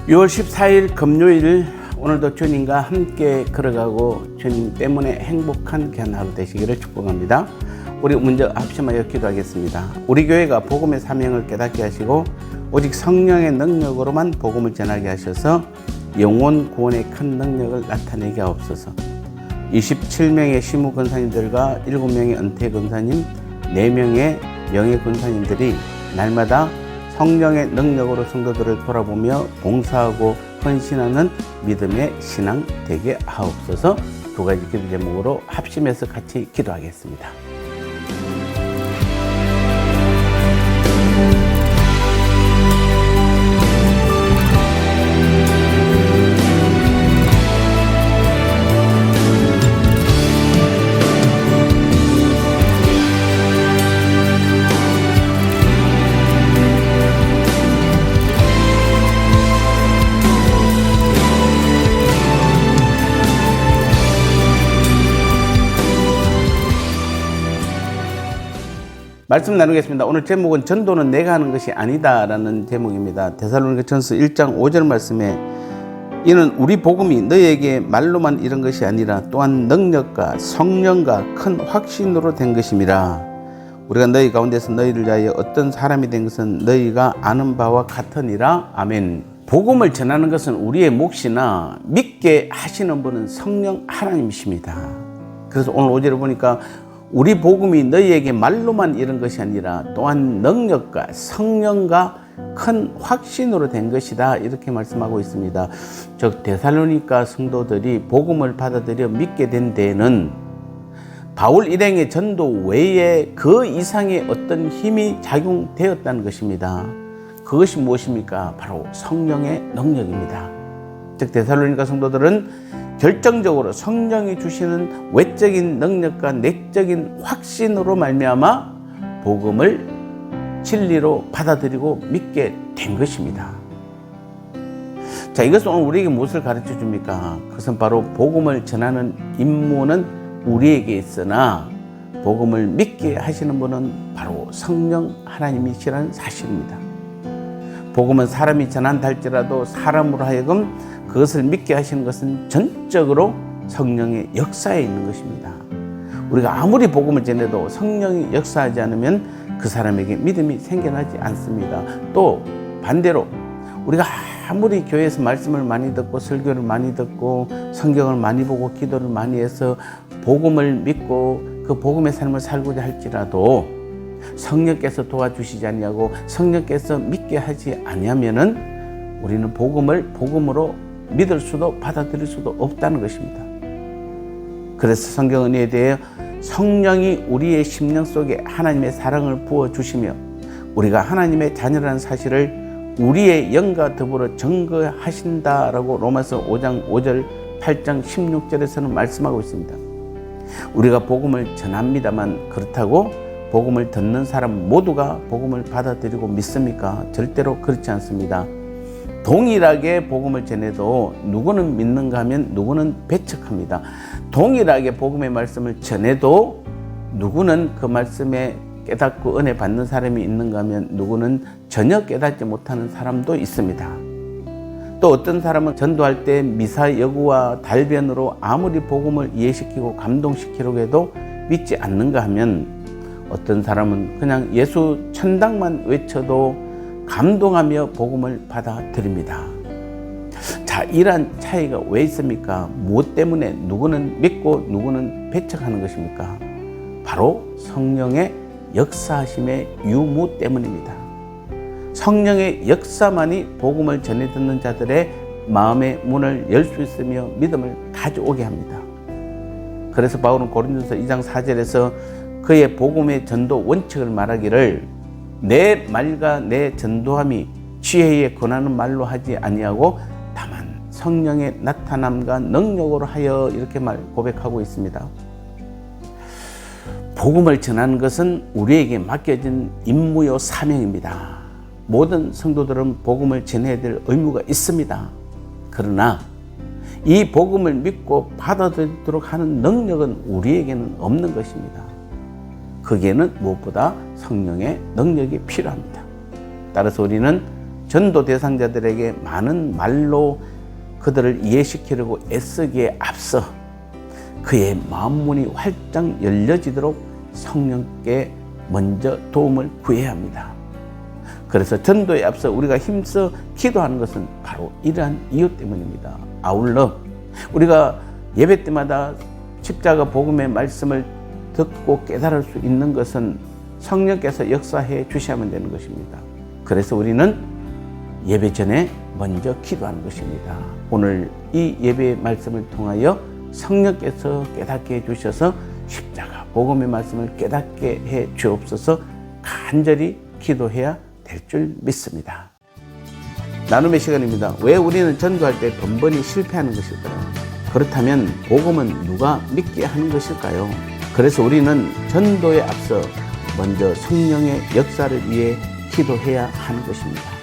(6월 14일) 금요일, 오늘도 주님과 함께 걸어가고 주님 때문에 행복한 귀한 하루 되시기를 축복합니다. 우리 먼저 합심하여 기도하겠습니다. 우리 교회가 복음의 사명을 깨닫게 하시고 오직 성령의 능력으로만 복음을 전하게 하셔서 영혼 구원의 큰 능력을 나타내게 하옵소서. 27명의 시무 권사님들과 7명의 은퇴 권사님, 4명의 명예 권사님들이 날마다 성령의 능력으로 성도들을 돌아보며 봉사하고 헌신하는 믿음의 신앙 되게 하옵소서. 두 가지 기도 제목으로 합심해서 같이 기도하겠습니다. 말씀 나누겠습니다. 오늘 제목은 전도는 내가 하는 것이 아니다 라는 제목입니다. 데살로니가전서 1장 5절 말씀에 이는 우리 복음이 너희에게 말로만 이런 것이 아니라 또한 능력과 성령과 큰 확신으로 된 것임이라. 우리가 너희 가운데서 너희를 위하여 어떤 사람이 된 것은 너희가 아는 바와 같으니라. 아멘. 복음을 전하는 것은 우리의 몫이나 믿게 하시는 분은 성령 하나님이십니다. 그래서 오늘 5절을 보니까 우리 복음이 너희에게 말로만 이런 것이 아니라 또한 능력과 성령과 큰 확신으로 된 것이다, 이렇게 말씀하고 있습니다. 즉 데살로니가 성도들이 복음을 받아들여 믿게 된 데에는 바울 일행의 전도 외에 그 이상의 어떤 힘이 작용되었다는 것입니다. 그것이 무엇입니까? 바로 성령의 능력입니다. 즉 데살로니가 성도들은 결정적으로 성령이 주시는 외적인 능력과 내적인 확신으로 말미암아 복음을 진리로 받아들이고 믿게 된 것입니다. 자, 이것은 오늘 우리에게 무엇을 가르쳐 줍니까? 그것은 바로 복음을 전하는 임무는 우리에게 있으나 복음을 믿게 하시는 분은 바로 성령 하나님이시라는 사실입니다. 복음은 사람이 전한다 할지라도 사람으로 하여금 그것을 믿게 하시는 것은 전적으로 성령의 역사에 있는 것입니다. 우리가 아무리 복음을 전해도 성령이 역사하지 않으면 그 사람에게 믿음이 생겨나지 않습니다. 또 반대로 우리가 아무리 교회에서 말씀을 많이 듣고 설교를 많이 듣고 성경을 많이 보고 기도를 많이 해서 복음을 믿고 그 복음의 삶을 살고자 할지라도 성령께서 도와주시지 아니하고 성령께서 믿게 하지 아니하면은 우리는 복음을 복음으로 믿을 수도 받아들일 수도 없다는 것입니다. 그래서 성경 은혜에 대해 성령이 우리의 심령 속에 하나님의 사랑을 부어주시며 우리가 하나님의 자녀라는 사실을 우리의 영과 더불어 증거하신다라고 로마서 5장 5절 8장 16절에서는 말씀하고 있습니다. 우리가 복음을 전합니다만 그렇다고 복음을 듣는 사람 모두가 복음을 받아들이고 믿습니까? 절대로 그렇지 않습니다. 동일하게 복음을 전해도 누구는 믿는가 하면 누구는 배척합니다. 동일하게 복음의 말씀을 전해도 누구는 그 말씀에 깨닫고 은혜 받는 사람이 있는가 하면 누구는 전혀 깨닫지 못하는 사람도 있습니다. 또 어떤 사람은 전도할 때 미사 여구와 달변으로 아무리 복음을 이해시키고 감동시키려고 해도 믿지 않는가 하면 어떤 사람은 그냥 예수 천당만 외쳐도 감동하며 복음을 받아들입니다. 자, 이러한 차이가 왜 있습니까? 무엇 때문에 누구는 믿고 누구는 배척하는 것입니까? 바로 성령의 역사하심의 유무 때문입니다. 성령의 역사만이 복음을 전해 듣는 자들의 마음의 문을 열 수 있으며 믿음을 가져오게 합니다. 그래서 바울은 고린도서 2장 4절에서 그의 복음의 전도 원칙을 말하기를 내 말과 내 전도함이 지혜에 권하는 말로 하지 아니하고 다만 성령의 나타남과 능력으로 하여 이렇게 고백하고 있습니다. 복음을 전하는 것은 우리에게 맡겨진 임무요 사명입니다. 모든 성도들은 복음을 전해야 될 의무가 있습니다. 그러나 이 복음을 믿고 받아들이도록 하는 능력은 우리에게는 없는 것입니다. 거기에는 무엇보다 성령의 능력이 필요합니다. 따라서 우리는 전도 대상자들에게 많은 말로 그들을 이해시키려고 애쓰기에 앞서 그의 마음문이 활짝 열려지도록 성령께 먼저 도움을 구해야 합니다. 그래서 전도에 앞서 우리가 힘써 기도하는 것은 바로 이러한 이유 때문입니다. 아울러 우리가 예배 때마다 십자가 복음의 말씀을 듣고 깨달을 수 있는 것은 성령께서 역사해 주셔야만 되는 것입니다. 그래서 우리는 예배 전에 먼저 기도하는 것입니다. 오늘 이 예배의 말씀을 통하여 성령께서 깨닫게 해주셔서 십자가 복음의 말씀을 깨닫게 해 주옵소서. 간절히 기도해야 될 줄 믿습니다. 나눔의 시간입니다. 왜 우리는 전도할 때 번번이 실패하는 것일까요? 그렇다면 복음은 누가 믿게 하는 것일까요? 그래서 우리는 전도에 앞서 먼저 성령의 역사를 위해 기도해야 하는 것입니다.